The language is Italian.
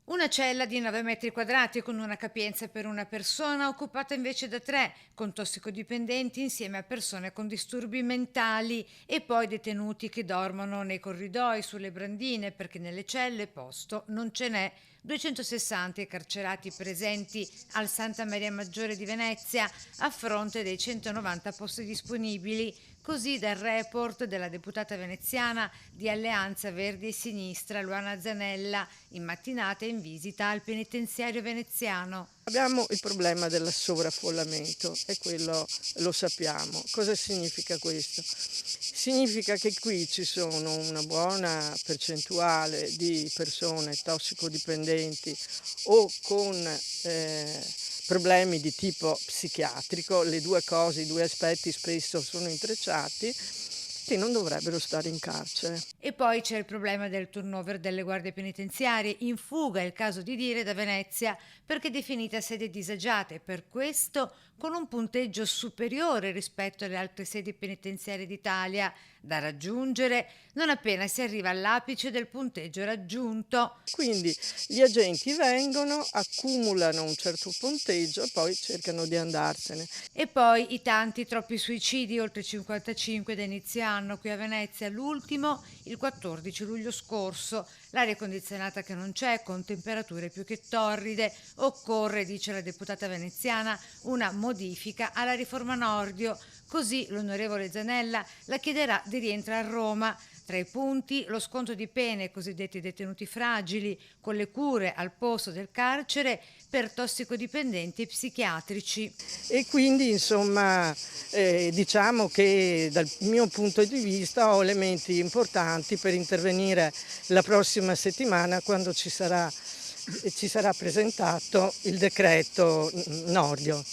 Una cella di 9 metri quadrati con una capienza per una persona, occupata invece da tre, con tossicodipendenti insieme a persone con disturbi mentali e poi detenuti che dormono nei corridoi, sulle brandine, perché nelle celle posto non ce n'è. 260 i carcerati presenti al Santa Maria Maggiore di Venezia a fronte dei 190 posti disponibili, così dal report della deputata veneziana di Alleanza Verdi e Sinistra Luana Zanella in mattinata in visita al penitenziario veneziano. Abbiamo il problema del sovraffollamento e quello lo sappiamo. Cosa significa questo? Significa che qui ci sono una buona percentuale di persone tossicodipendenti o con problemi di tipo psichiatrico, le due cose, i due aspetti spesso sono intrecciati, che non dovrebbero stare in carcere. E poi c'è il problema del turnover delle guardie penitenziarie, in fuga è il caso di dire da Venezia, perché definita sede disagiata e per questo con un punteggio superiore rispetto alle altre sedi penitenziarie d'Italia, da raggiungere non appena si arriva all'apice del punteggio raggiunto. Quindi gli agenti vengono, accumulano un certo punteggio e poi cercano di andarsene. E poi i tanti troppi suicidi, oltre 55 da inizio anno qui a Venezia, l'ultimo il 14 luglio scorso. L'aria condizionata che non c'è, con temperature più che torride, occorre, dice la deputata veneziana, una modifica alla riforma Nordio. Così l'onorevole Zanella la chiederà di rientrare a Roma. Tra i punti lo sconto di pene ai cosiddetti detenuti fragili, con le cure al posto del carcere per tossicodipendenti e psichiatrici. E quindi insomma diciamo che dal mio punto di vista ho elementi importanti per intervenire la prossima settimana quando ci sarà presentato il decreto Nordio.